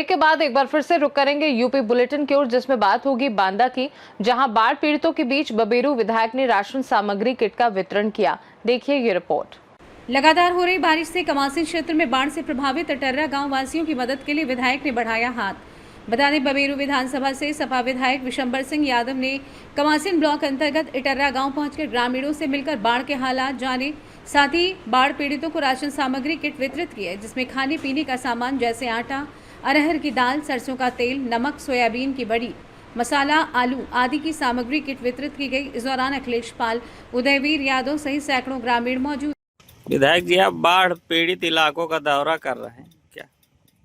Break के बाद एक बार फिर से रुक करेंगे यूपी बुलेटिन की ओर, जिसमें बात होगी बांदा की, जहां बाढ़ पीड़ितों के बीच बबेरू विधायक ने राशन सामग्री किट का वितरण किया। देखिए ये रिपोर्ट। लगातार हो रही बारिश से कमासिन क्षेत्र में बाढ़ से प्रभावित इटर्रा गांव वासियों की मदद के लिए विधायक ने बढ़ाया हाथ। बता दें, बबेरू विधानसभा से सपा विधायक विशंबर सिंह यादव ने कमासिन ब्लॉक अंतर्गत इटर्रा गांव पहुंचकर ग्रामीणों से मिलकर बाढ़ के हालात जाने, साथ ही बाढ़ पीड़ितों को राशन सामग्री किट वितरित की है, जिसमें खाने पीने का सामान जैसे आटा, अरहर की दाल, सरसों का तेल, नमक, सोयाबीन की बड़ी, मसाला, आलू आदि की सामग्री किट वितरित की गई। इस दौरान अखिलेश पाल, उदयवीर यादव सहित सैकड़ों ग्रामीण मौजूद। विधायक जी, आप बाढ़ पीड़ित इलाकों का दौरा कर रहे हैं क्या?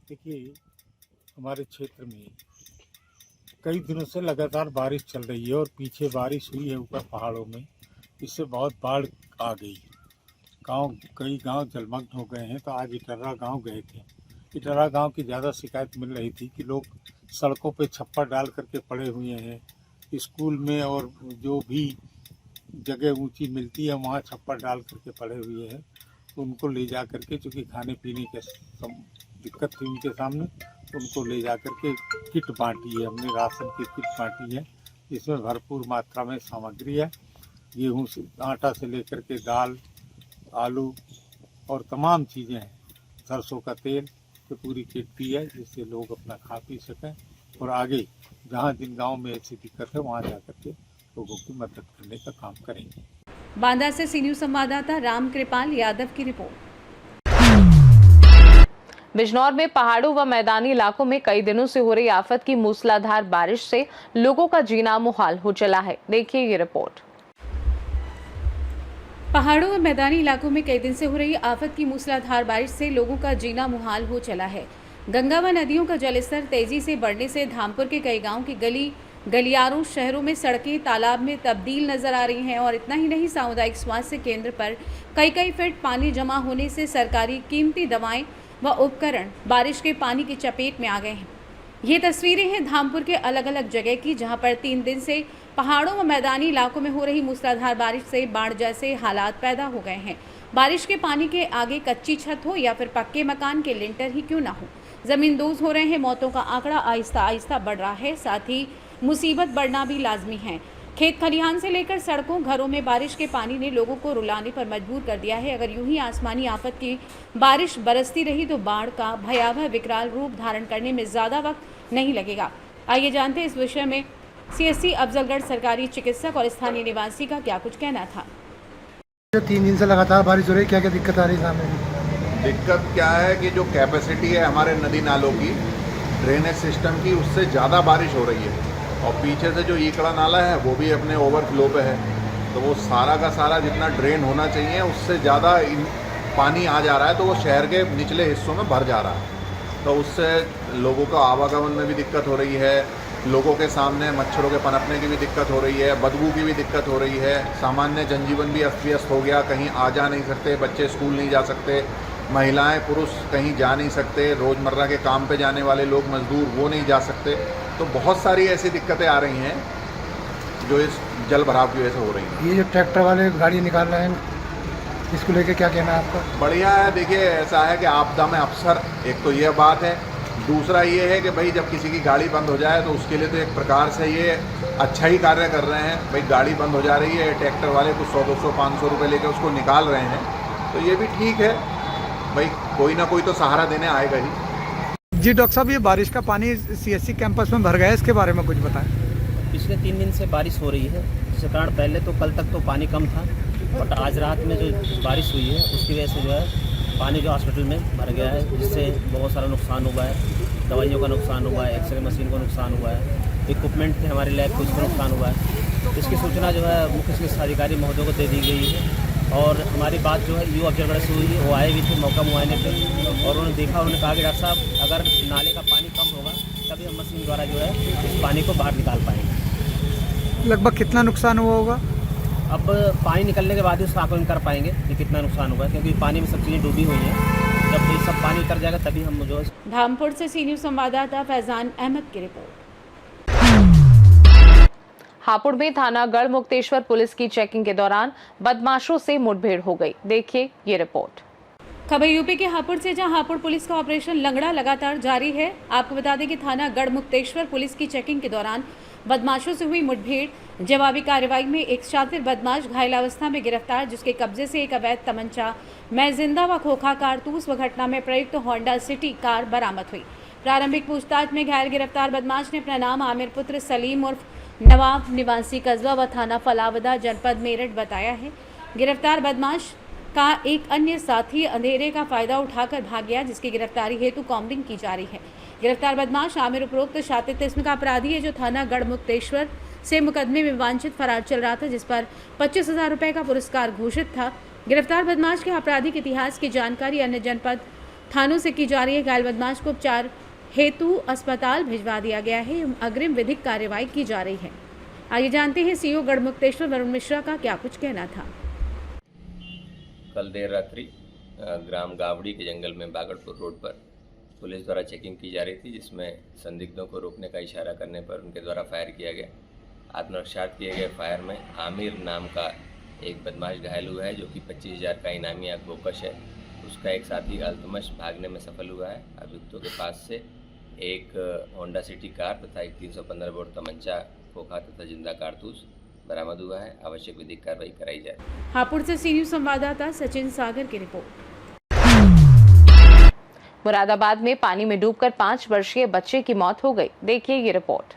देखिए, हमारे क्षेत्र में कई दिनों से लगातार बारिश चल रही है और पीछे बारिश हुई है ऊपर पहाड़ों में, इससे बहुत बाढ़ आ गई। कई गांव जलमग्न हो गए हैं। तो आज इटर्रा गांव गए थे। इटर्रा गांव की ज़्यादा शिकायत मिल रही थी कि लोग सड़कों पे छप्पर डाल करके पड़े हुए हैं। स्कूल में और जो भी जगह ऊंची मिलती है वहाँ छप्पर डाल करके पड़े हुए हैं। तो उनको ले जा करके, चूँकि खाने पीने के दिक्कत थी उनके सामने, तो उनको ले जा करके किट बांटी है। हमने राशन की किट बांटी है, इसमें भरपूर मात्रा में सामग्री है। गेहूँ से आटा से लेकर के दाल, आलू और तमाम चीज़ें हैं। सरसों का तेल, तो पूरी किट दी है, जिससे लोग अपना खा पी सकें और आगे जहाँ जिन गाँव में ऐसी दिक्कत है वहाँ जा करके लोगों की मदद करने का काम करेंगे। बांदा से सी न्यूज़ संवाददाता राम कृपाल यादव की रिपोर्ट। बिजनौर में पहाड़ों व मैदानी इलाकों में कई दिनों से हो रही आफत की मूसलाधार बारिश से लोगों का जीना मुहाल हो चला है। देखिए ये रिपोर्ट। पहाड़ों व मैदानी इलाकों में कई दिन से हो रही आफत की मूसलाधार बारिश से लोगों का जीना मुहाल हो चला है। गंगा व नदियों का जलस्तर तेजी से बढ़ने से धामपुर के कई गांव की गलियारों, शहरों में सड़कें तालाब में तब्दील नजर आ रही हैं। और इतना ही नहीं, सामुदायिक स्वास्थ्य केंद्र पर कई फीट पानी जमा होने से सरकारी कीमती दवाएं व उपकरण बारिश के पानी की चपेट में आ गए हैं। ये तस्वीरें हैं धामपुर के अलग अलग जगह की, जहां पर 3 दिन से पहाड़ों व मैदानी इलाकों में हो रही मूसलाधार बारिश से बाढ़ जैसे हालात पैदा हो गए हैं। बारिश के पानी के आगे कच्ची छत हो या फिर पक्के मकान के लिंटर ही क्यों ना हो, जमींदोज हो रहे हैं। मौतों का आंकड़ा आहिस्ता आहिस्ता बढ़ रहा है, साथ ही मुसीबत बढ़ना भी लाजमी है। खेत खलिहान से लेकर सड़कों, घरों में बारिश के पानी ने लोगों को रुलाने पर मजबूर कर दिया है। अगर यूं ही आसमानी आफत की बारिश बरसती रही तो बाढ़ का भयावह विकराल रूप धारण करने में ज़्यादा वक्त नहीं लगेगा। आइए जानते हैं इस विषय में CSC अफजलगढ़ सरकारी चिकित्सक और स्थानीय निवासी का क्या कुछ कहना था। जो 3 दिन से लगातार बारिश हो रही है, क्या क्या दिक्कत आ रही है सामने? दिक्कत क्या है कि जो कैपेसिटी है हमारे नदी नालों की, ड्रेनेज सिस्टम की, उससे ज़्यादा बारिश हो रही है। और पीछे से जो ईकड़ा नाला है वो भी अपने ओवरफ्लो पे है। तो वो सारा का सारा जितना ड्रेन होना चाहिए उससे ज़्यादा पानी आ जा रहा है, तो वो शहर के निचले हिस्सों में भर जा रहा है। तो उससे लोगों का आवागमन में भी दिक्कत हो रही है, लोगों के सामने मच्छरों के पनपने की भी दिक्कत हो रही है, बदबू की भी दिक्कत हो रही है। सामान्य जनजीवन भी अस्त व्यस्त हो गया, कहीं आ जा नहीं सकते, बच्चे स्कूल नहीं जा सकते, महिलाएं पुरुष कहीं जा नहीं सकते, रोज़मर्रा के काम पे जाने वाले लोग मजदूर वो नहीं जा सकते। तो बहुत सारी ऐसी दिक्कतें आ रही हैं जो इस जल भराव की वजह से हो रही हैं। ये जो ट्रैक्टर वाले गाड़ी निकाल रहे हैं, इसको लेके क्या कहना है आपका? बढ़िया है। देखिए, ऐसा है कि आपदा में अफसर, एक तो ये बात है। दूसरा ये है कि भाई जब किसी की गाड़ी बंद हो जाए तो उसके लिए तो एक प्रकार से ये अच्छा ही कार्य कर रहे हैं। भाई गाड़ी बंद हो जा रही है, ट्रैक्टर वाले कुछ 100-200 500 रुपये लेकर उसको निकाल रहे हैं, तो ये भी ठीक है। भाई कोई ना कोई तो सहारा देने आएगा ही। जी डॉक्टर साहब, ये बारिश का पानी CSC कैंपस में भर गया है, इसके बारे में कुछ बताएं। पिछले 3 दिन से बारिश हो रही है, जिसके कारण पहले तो कल तक तो पानी कम था, बट आज रात में जो बारिश हुई है उसकी वजह से जो है पानी जो हॉस्पिटल में भर गया है, जिससे बहुत सारा नुकसान हुआ है। दवाइयों का नुकसान हुआ है, एक्सरे मशीन का नुकसान हुआ है, इक्विपमेंट थे हमारे लैब को, उसका नुकसान हुआ है। इसकी सूचना जो है मुख्य चिकित्सा अधिकारी महोदय को दे दी गई है। और हमारी बात जो है यूपी अफजलगढ़ से हुई है, वो आए भी थे मौका मुआयने पे, और उन्होंने देखा, उन्होंने कहा कि डॉक्टर साहब अगर नाले का पानी कम होगा तभी हम मशीन द्वारा जो है इस पानी को बाहर निकाल पाएंगे। लगभग कितना नुकसान हुआ होगा? अब पानी निकलने के बाद ही उसका आकलन कर पाएंगे कि कितना नुकसान होगा, क्योंकि पानी में सब चीज़ें डूबी हुई हैं। जब ये सब पानी उतर जाएगा तभी हम जो है। धामपुर से सी न्यूज़ संवाददाता फैजान अहमद की रिपोर्ट। हापुड़ में थाना गढ़ मुक्तेश्वर पुलिस की चेकिंग के दौरान बदमाशों से मुठभेड़ हो गई। देखिए ये रिपोर्ट। खबर यूपी के हापुड़ से, जहां हापुड़ पुलिस का ऑपरेशन लंगड़ा लगातार जारी है। आपको बता दें कि थाना गढ़मुक्तेश्वर पुलिस की चेकिंग के दौरान बदमाशों से हुई मुठभेड़ जवाबी कार्रवाई में एक शातिर बदमाश घायल अवस्था में गिरफ्तार, जिसके कब्जे से एक अवैध तमंचा, मैं जिंदा व खोखा कारतूस व घटना में प्रयुक्त होंडा सिटी कार बरामद हुई। प्रारंभिक पूछताछ में घायल गिरफ्तार बदमाश ने अपना नाम आमिर पुत्र सलीम उर्फ नवाब निवासी कस्बा व थाना फलावदा जनपद मेरठ बताया है। गिरफ्तार बदमाश का एक अन्य साथी अंधेरे का फायदा उठाकर भाग गया, जिसकी गिरफ्तारी हेतु कॉम्बिंग की जा रही है। गिरफ्तार बदमाश आमिर उपरोक्त शातिर किस्म का अपराधी है, जो थाना गढ़मुक्तेश्वर से मुकदमे में वांछित फरार चल रहा था, जिस पर 25,000 रुपए का पुरस्कार घोषित था। गिरफ्तार बदमाश के आपराधिक इतिहास की जानकारी अन्य जनपद थानों से की जा रही है। घायल बदमाश को उपचार हेतु अस्पताल भिजवा दिया गया है। अग्रिम विधिक कार्रवाई की जा रही है। आइए जानते हैं सीओ गढ़मुक्तेश्वर वरुण मिश्रा का क्या कुछ कहना था। कल देर रात्रि ग्राम गावड़ी के जंगल में बागड़पुर रोड पर पुलिस द्वारा चेकिंग की जा रही थी, जिसमें संदिग्धों को रोकने का इशारा करने पर उनके द्वारा फायर किया गया। आत्मरक्षार्थ किए गए फायर में आमिर नाम का एक बदमाश घायल हुआ है, जो कि 25,000 का इनामी बोकश है। उसका एक साथी अल्तमश भागने में सफल हुआ है। अभियुक्तों के पास से एक होंडा सिटी कार तथा एक 315 बोर तमंचा, खोखा तथा जिंदा कारतूस बरामद हुआ है। आवश्यक विधिक कार्रवाई कराई जाए। हापुड़ से सी न्यूज संवाददाता सचिन सागर की रिपोर्ट। मुरादाबाद में पानी में डूबकर 5 वर्षीय बच्चे की मौत हो गई। देखिए ये रिपोर्ट।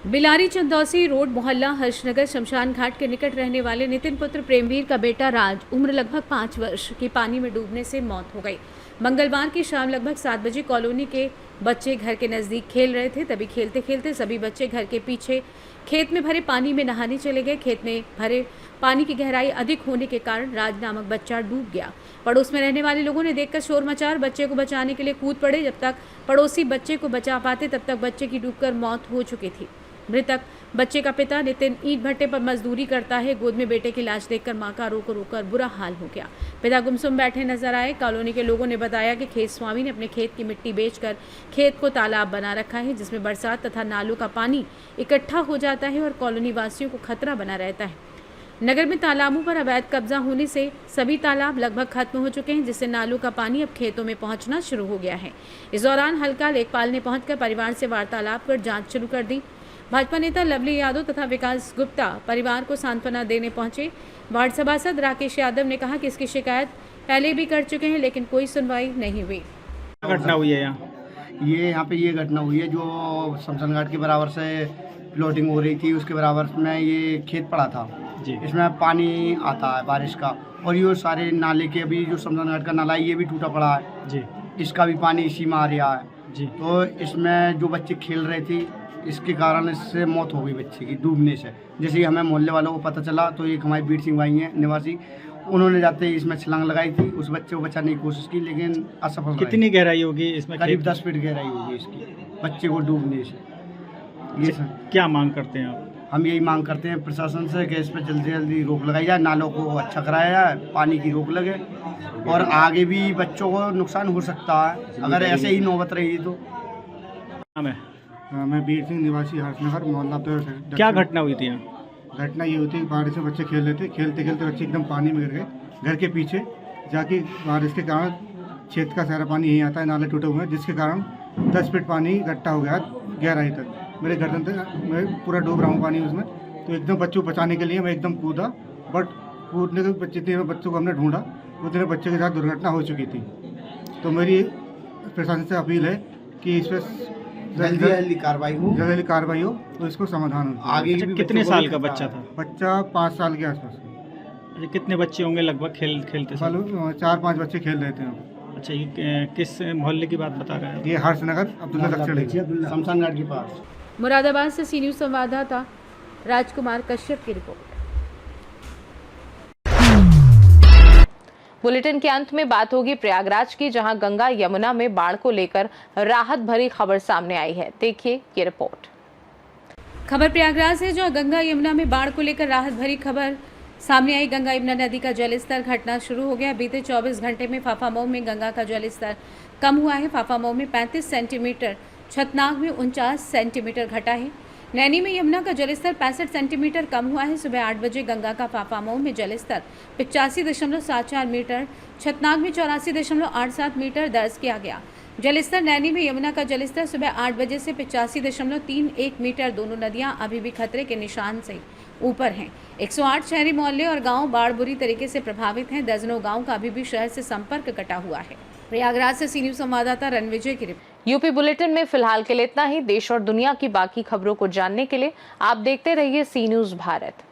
बिलारी चंदौसी रोड मोहल्ला हर्षनगर शमशान घाट के निकट रहने वाले नितिन पुत्र प्रेमवीर का बेटा राज उम्र लगभग 5 वर्ष की पानी में डूबने से मौत हो गई। मंगलवार की शाम लगभग 7 बजे कॉलोनी के बच्चे घर के नजदीक खेल रहे थे। तभी खेलते खेलते सभी बच्चे घर के पीछे खेत में भरे पानी में नहाने चले गए। खेत में भरे पानी की गहराई अधिक होने के कारण राज नामक बच्चा डूब गया। पड़ोस में रहने वाले लोगों ने देखकर शोर मचा और बच्चे को बचाने के लिए कूद पड़े। जब तक पड़ोसी बच्चे को बचा पाते तब तक बच्चे की डूबकर मौत हो चुकी थी। मृतक बच्चे का पिता नितिन ईंट भट्टे पर मजदूरी करता है। गोद में बेटे की लाश देखकर मां का रोकर बुरा हाल हो गया। पिता गुमसुम बैठे नजर आए। कॉलोनी के लोगों ने बताया कि खेत स्वामी ने अपने खेत की मिट्टी बेचकर खेत को तालाब बना रखा है, जिसमें बरसात तथा नालों का पानी इकट्ठा हो जाता है और कॉलोनी वासियों को खतरा बना रहता है। नगर में तालाबों पर अवैध कब्जा होने से सभी तालाब लगभग खत्म हो चुके हैं, जिससे नालों का पानी अब खेतों में पहुंचना शुरू हो गया है। इस दौरान हल्का लेखपाल ने पहुंचकर परिवार से वार्तालाप कर जांच शुरू कर दी। भाजपा नेता लवली यादव तथा विकास गुप्ता परिवार को सांत्वना देने पहुंचे। वार्ड सभासद राकेश यादव ने कहा कि इसकी शिकायत पहले भी कर चुके हैं, लेकिन कोई सुनवाई नहीं हुई। घटना हुई है यहाँ पे ये घटना हुई है, जो शमशान घाट के बराबर से प्लॉटिंग हो रही थी, उसके बराबर में ये खेत पड़ा था जी। इसमें पानी आता है बारिश का, और ये सारे नाले के अभी जो शमशान घाट का नाला है ये भी टूटा पड़ा है जी। इसका भी पानी इसी में आ रहा है जी। तो इसमें जो बच्चे खेल रहे थे, इसके कारण इससे मौत हो गई बच्चे की डूबने से। जैसे ही हमें मोहल्ले वालों को पता चला तो एक हमारी बीर सिंह भाई हैं निवासी, उन्होंने जाते ही इसमें छलांग लगाई थी। उस बच्चे को बचाने की कोशिश की, लेकिन असफल। कितनी गहराई होगी इसमें? करीब 10 फीट गहराई होगी इसकी, बच्चे को डूबने से। ये क्या मांग करते हैं आप? हम यही मांग करते हैं प्रशासन से कि इस पर जल्दी जल्दी रोक लगाई जाए, नालों को अच्छा कराया जाए, पानी की रोक लगे, और आगे भी बच्चों को नुकसान हो सकता है अगर ऐसे ही नौबत रही तो। मैं बीर सिंह निवासी हर्षनगर मोहल्ला। क्या घटना हुई थी यहाँ? घटना ये होती है, बारिश में बच्चे खेल रहे थे, खेलते खेलते बच्चे एकदम पानी में गिर गए। घर के पीछे जाके बारिश के कारण खेत का सारा पानी यहीं आता है, नाले टूटे हुए हैं, जिसके कारण 10 फीट पानी इकट्ठा हो गया गहराई तक। मेरे गर्दन तक मैं पूरा डूब रहा हूँ पानी उसमें। तो एकदम बच्चों को बचाने के लिए मैं एकदम कूदा, बट कूदने के जितने बच्चों को हमने ढूंढा उतने बच्चे के साथ दुर्घटना हो चुकी थी। तो मेरी प्रशासन से अपील है कि इस पर जल्दी कार्रवाई हो तो इसको समाधान हो। आगे कितने साल का बच्चा था? बच्चा 5 साल के आसपास। अच्छा, कितने बच्चे होंगे लगभग खेलते? 4-5 बच्चे खेल रहे थे। अच्छा, ये किस मोहल्ले की बात बता रहे हैं? ये हर्षनगर अब्दुल्ला लक्षणी शमशान घाट के पास। मुरादाबाद से सी न्यूज संवाददाता राजकुमार कश्यप की रिपोर्ट। बुलेटिन के अंत में बात होगी प्रयागराज की, जहां गंगा यमुना में बाढ़ को लेकर राहत भरी खबर सामने आई है। देखिए ये रिपोर्ट। खबर प्रयागराज से, जहां गंगा यमुना में बाढ़ को लेकर राहत भरी खबर सामने आई। गंगा यमुना नदी का जलस्तर घटना शुरू हो गया। बीते 24 घंटे में फाफामऊ में गंगा का जलस्तर कम हुआ है। फाफामऊ में 35 सेंटीमीटर, छतनाग में 49 सेंटीमीटर घटा है। नैनी में यमुना का जलस्तर 65 सेंटीमीटर कम हुआ है। सुबह 8 बजे गंगा का फाफामऊ में जलस्तर 85.74 मीटर, छतनाग में 84.87 मीटर दर्ज किया गया। जलस्तर नैनी में यमुना का जलस्तर सुबह 8 बजे से 85.31 मीटर। दोनों नदियां अभी भी खतरे के निशान से ऊपर हैं। 108 शहरी मोहल्ले और गांव बाढ़ बुरी तरीके से प्रभावित हैं। दर्जनों गांव का अभी भी शहर से संपर्क कटा हुआ है। प्रयागराज से सी न्यूज संवाददाता रणविजय की रिपोर्ट। यूपी बुलेटिन में फिलहाल के लिए इतना ही। देश और दुनिया की बाकी खबरों को जानने के लिए आप देखते रहिए सी न्यूज भारत।